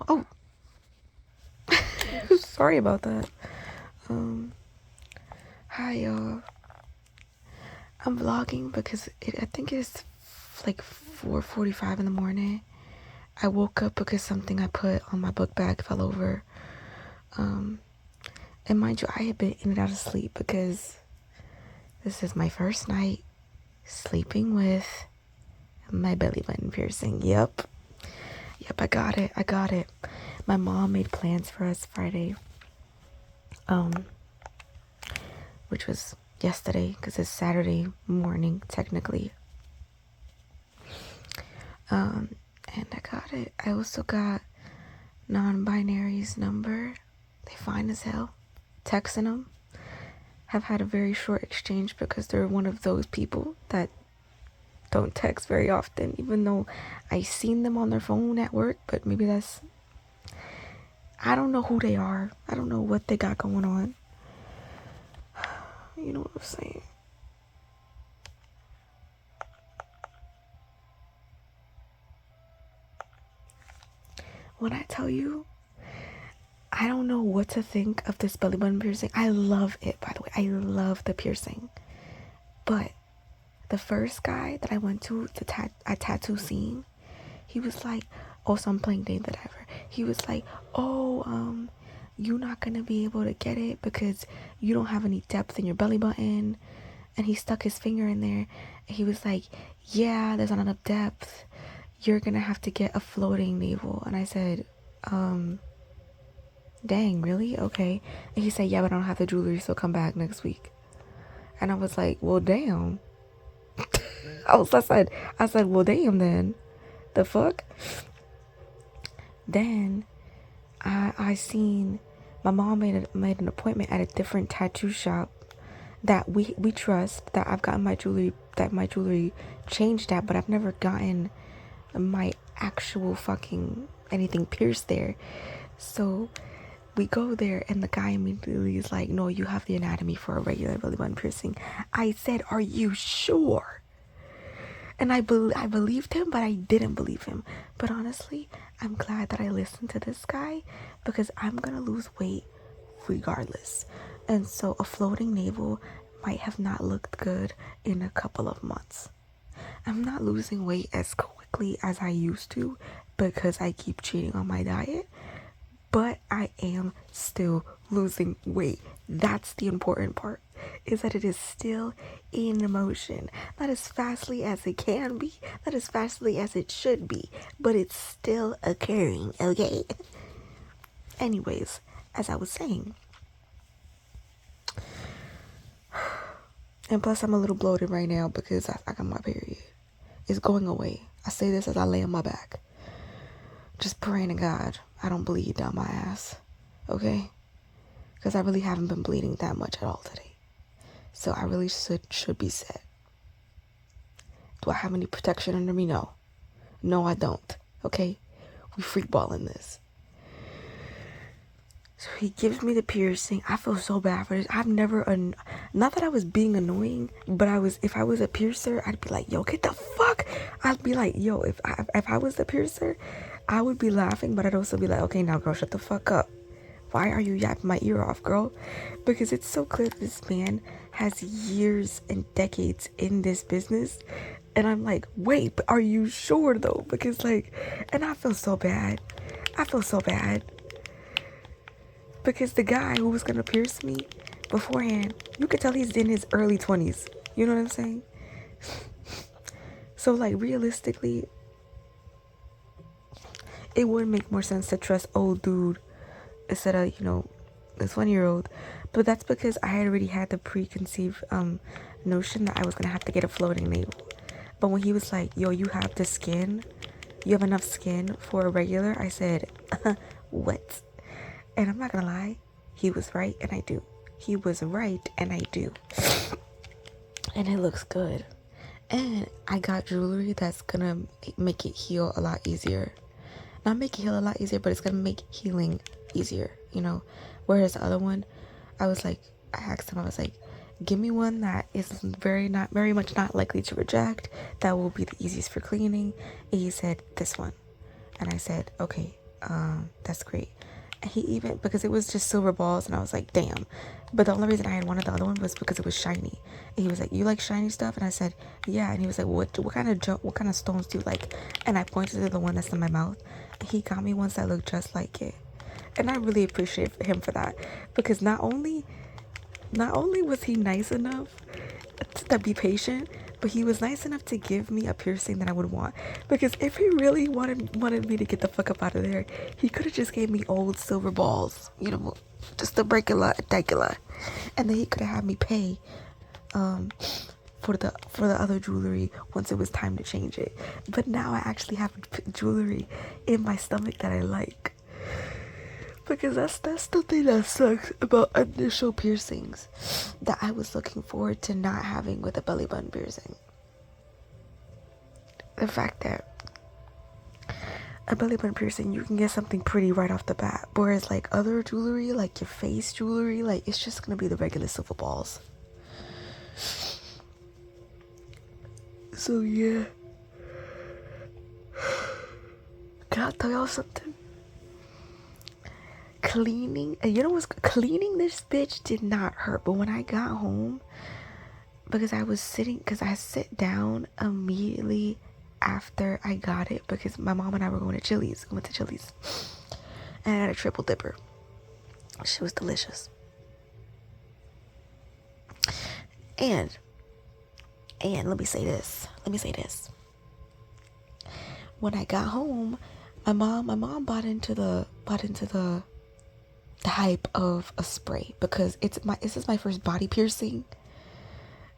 Oh, sorry about that. Hi y'all. I'm vlogging because I think it's like 4:45 in the morning. I woke up because something I put on my book bag fell over. And mind you, I had been in and out of sleep because this is my first night sleeping with my belly button piercing. Yep, I got it. My mom made plans for us Friday, which was yesterday because it's Saturday morning technically. And I got it. I also got non-binary's number. They fine as hell. Texting them. Have had a very short exchange because they're one of those people that don't text very often, even though I seen them on their phone at work. But maybe that's, I don't know who they are. I don't know what they got going on. You know what I'm saying? When I tell you, I don't know what to think of this belly button piercing. I love it, by the way. I love the piercing. But the first guy that I went to a tattoo scene, he was like, oh, so I'm playing Dave the Diver. He was like, oh, you're not gonna be able to get it because you don't have any depth in your belly button. And he stuck his finger in there and he was like, yeah, there's not enough depth. You're gonna have to get a floating navel. And I said, dang, really? Okay. And he said, yeah, but I don't have the jewelry, so come back next week. And I was like, well, damn. I said, well, damn then. The fuck? Then I seen my mom made an appointment at a different tattoo shop that we trust, that I've gotten my jewelry changed at, but I've never gotten my actual fucking anything pierced there. So we go there and the guy immediately is like, no, you have the anatomy for a regular belly button piercing. I said, are you sure? And I believed him, but I didn't believe him. But honestly, I'm glad that I listened to this guy because I'm gonna lose weight regardless. And so a floating navel might have not looked good in a couple of months. I'm not losing weight as quickly as I used to because I keep cheating on my diet, but I am still losing weight. That's the important part, is that it is still in motion. Not as fastly as it can be, not as fastly as it should be, but it's still occurring, okay? Anyways, as I was saying, and plus I'm a little bloated right now because I got my period. It's going away. I say this as I lay on my back, just praying to God I don't bleed down my ass, okay? Because I really haven't been bleeding that much at all today. So I really should be set. Do I have any protection under me? No. No, I don't. Okay? We freakballing this. So he gives me the piercing. I feel so bad for this. I've never, not that I was being annoying, but if I was a piercer, I'd be like, yo, get the fuck. I'd be like, yo, if I was the piercer, I would be laughing, but I'd also be like, okay, now girl, shut the fuck up. Why are you yapping my ear off, girl? Because it's so clear that this man has years and decades in this business. And I'm like, wait, but are you sure though? Because and I feel so bad. Because the guy who was gonna pierce me beforehand, you could tell he's in his early 20s. You know what I'm saying? So realistically, it would make more sense to trust old dude instead of, this 1-year-old. But that's because I had already had the preconceived notion that I was gonna have to get a floating navel. But when he was like, yo, you have enough skin for a regular, I said, what? And I'm not gonna lie, he was right and I do. And it looks good. And I got jewelry that's gonna make it heal a lot easier. Not make it heal a lot easier, but it's gonna make healing easier, Whereas the other one, I asked him, I was like, give me one that is very much not likely to reject, that will be the easiest for cleaning. And he said, this one. And I said, okay, That's great. And he even, because it was just silver balls, and I was like, damn. But the only reason I had wanted the other one was because it was shiny. And he was like, you like shiny stuff? And I said, yeah. And he was like, what kind of stones do you like? And I pointed to the one that's in my mouth. And he got me ones that look just like it. And I really appreciate him for that, because not only was he nice enough to be patient, but he was nice enough to give me a piercing that I would want. Because if he really wanted me to get the fuck up out of there, he could have just gave me old silver balls, just a regular, and then he could have had me pay for the other jewelry once it was time to change it. But now I actually have jewelry in my stomach that I like. Because that's the thing that sucks about initial piercings that I was looking forward to not having with a belly button piercing. The fact that a belly button piercing, you can get something pretty right off the bat. Whereas like other jewelry, like your face jewelry, like it's just gonna be the regular silver balls. So yeah. Can I tell y'all something? Cleaning this bitch did not hurt. But when I got home, because I sit down immediately after I got it, because my mom and I were going to Chili's. We went to Chili's and I had a triple dipper. She was delicious. And let me say this. When I got home, my mom bought into the hype of a spray, because this is my first body piercing,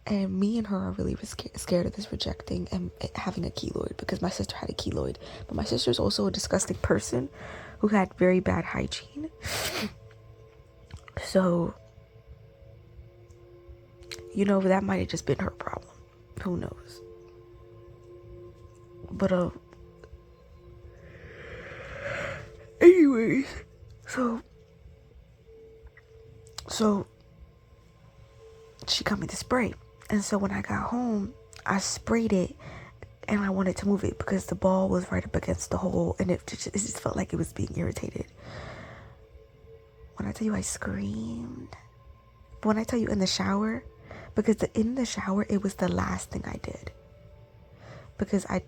and me and her are really scared of this rejecting and having a keloid, because my sister had a keloid, but my sister's also a disgusting person who had very bad hygiene. So that might have just been her problem, who knows. But anyways, so she got me the spray, and so when I got home, I sprayed it, and I wanted to move it because the ball was right up against the hole, and it just felt like it was being irritated. When I tell you I screamed, but when I tell you in the shower, because in the shower it was the last thing I did, because I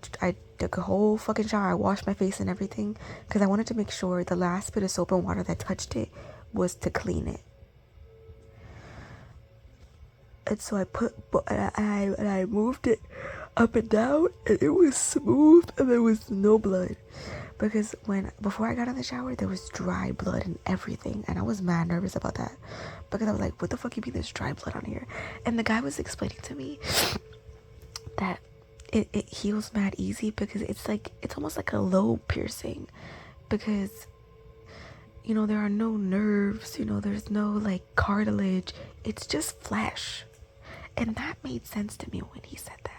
took a whole fucking shower, I washed my face and everything, because I wanted to make sure the last bit of soap and water that touched it was to clean it. And so I moved it up and down, and it was smooth, and there was no blood. Because before I got in the shower, there was dry blood and everything, and I was mad nervous about that, because I was like, what the fuck you mean there's dry blood on here? And the guy was explaining to me that it heals mad easy, because it's almost like a lobe piercing, because there are no nerves, there's no like cartilage, it's just flesh. And that made sense to me when he said that.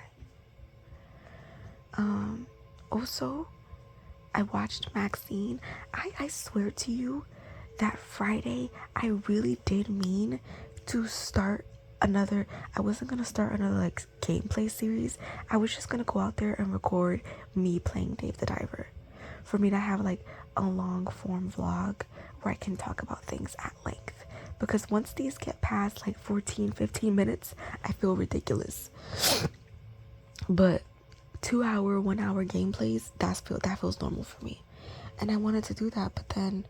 Also, I watched Maxine. I swear to you that Friday I really did mean to start another. I wasn't gonna start another like gameplay series. I was just gonna go out there and record me playing Dave the Diver, for me to have like a long form vlog where I can talk about things at length. Because once these get past like 14-15 minutes, I feel ridiculous. But 2 hour, 1 hour gameplays, that feels normal for me. And I wanted to do that, but then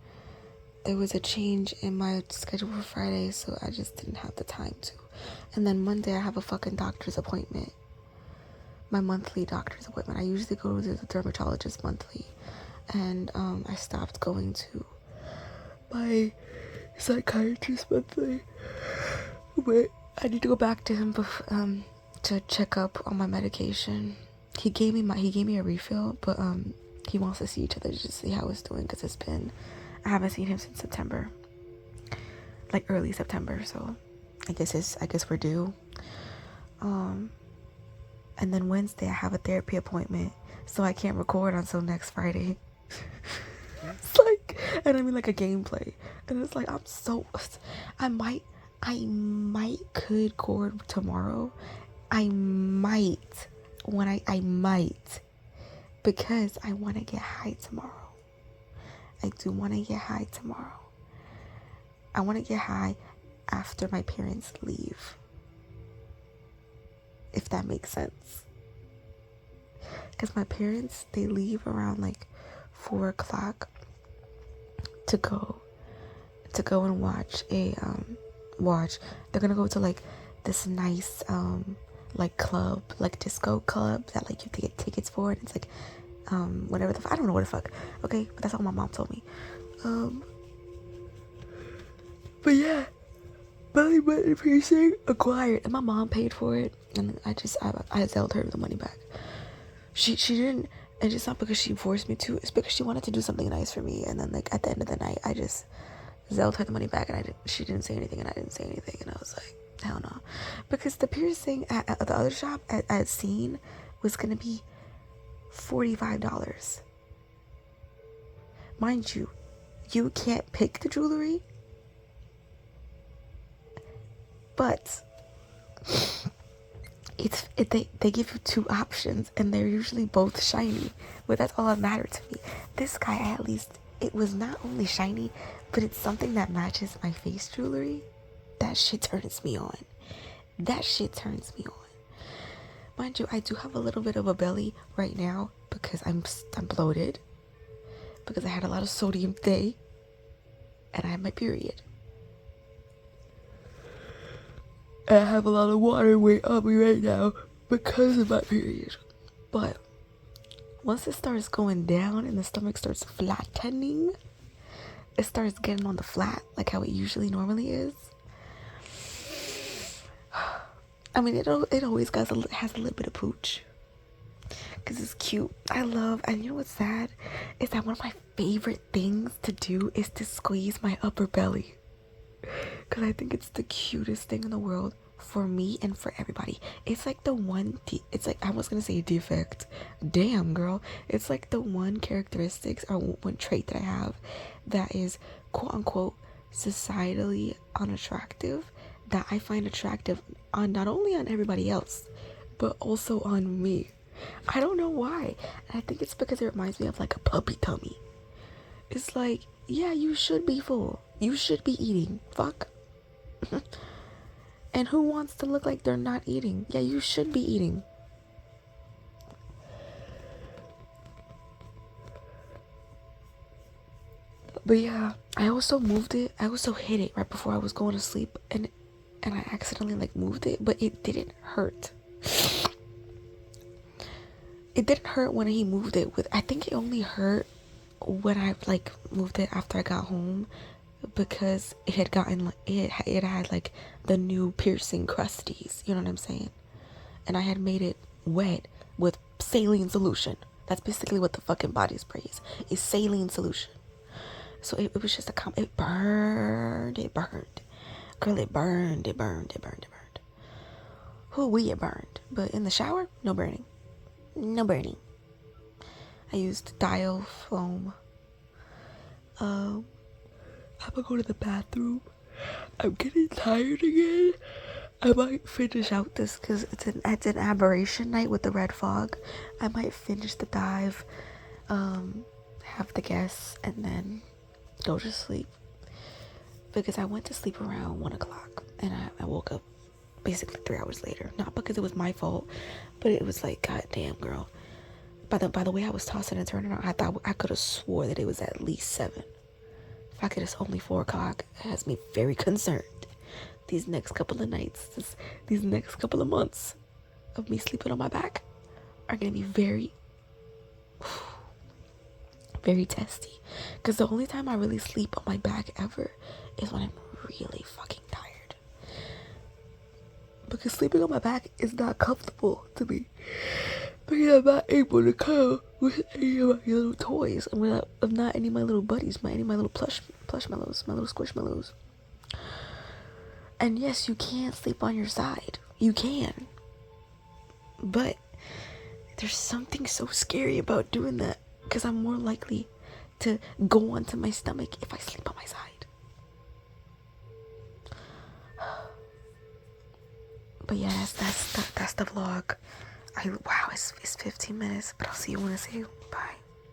there was a change in my schedule for Friday, so I just didn't have the time to. And then Monday I have a fucking doctor's appointment. My monthly doctor's appointment. I usually go to the dermatologist monthly, and I stopped going to my psychiatrist monthly. But I need to go back to him to check up on my medication. He gave me a refill, but he wants to see each other just to see how it's doing, because I haven't seen him since September, like early September. So I guess we're due. And then Wednesday I have a therapy appointment, so I can't record until next Friday. It's like, and I mean like a gameplay, and it's like I might could record tomorrow. I might because I want to get high tomorrow. I do want to get high tomorrow. I want to get high after my parents leave, if that makes sense. Because my parents, they leave around like 4 o'clock to go and watch they're gonna go to like this nice like club, like disco club that like you have to get tickets for, and it's like whatever I don't know what the fuck. Okay, but that's all my mom told me. But yeah, belly button piercing acquired, and my mom paid for it, and I Zelled her the money back. She didn't, and it's not because she forced me to, it's because she wanted to do something nice for me, and then like at the end of the night I just Zelled her the money back, and she didn't say anything, and I didn't say anything, and I was like, hell no. Because the piercing at the other shop at Scene was gonna be $45. Mind you, you can't pick the jewelry, but they give you 2 options, and they're usually both shiny, but that's all that mattered to me. This guy, at least, it was not only shiny, but it's something that matches my face jewelry. That shit turns me on. Mind you, I do have a little bit of a belly right now because I'm bloated, because I had a lot of sodium today, and I had my period. And I have a lot of water weight on me right now because of my period. But once it starts going down and the stomach starts flattening, it starts getting on the flat like how it usually normally is. I mean, it always has a little bit of pooch, because it's cute. And you know what's sad is that one of my favorite things to do is to squeeze my upper belly, because I think it's the cutest thing in the world for me and for everybody. It's like the one it's like, I was gonna say defect, damn girl, it's like the one characteristics or one trait that I have that is quote unquote societally unattractive, that I find attractive on not only on everybody else but also on me. I don't know why, and I think it's because it reminds me of like a puppy tummy. It's like, yeah, you should be full, you should be eating, fuck. And who wants to look like they're not eating? Yeah, you should be eating. But yeah, I also hit it right before I was going to sleep, and I accidentally like moved it, but it didn't hurt. It didn't hurt when he moved it with, I think it only hurt when I like moved it after I got home, because it had gotten it had like the new piercing crusties, you know what I'm saying? And I had made it wet with saline solution. That's basically what the fucking body spray is saline solution. So it was just it burned. Girl, it burned. It burned. But in the shower, no burning. I used dial foam. I'm gonna go to the bathroom. I'm getting tired again. I might finish out this, because it's an aberration night with the red fog. I might finish the dive, have the guests, and then go to sleep, because I went to sleep around 1 o'clock and I woke up basically 3 hours later. Not because it was my fault, but it was like, god damn girl, by the way I was tossing and turning around, I thought I could have swore that it was at least 7. The fact that it's only 4 o'clock has me very concerned. These next couple of nights, these next couple of months of me sleeping on my back are gonna be very very testy, because the only time I really sleep on my back ever is when I'm really fucking tired, because sleeping on my back is not comfortable to me, because I'm not able to cuddle with any of my little toys. I'm not any of my little buddies, any of my little plush mellows, my little squishmallows. And yes, you can sleep on your side, you can, but there's something so scary about doing that, because I'm more likely to go onto my stomach if I sleep on my side. But yeah, that's the vlog. Wow, it's 15 minutes, but I'll see you when I see you. Bye.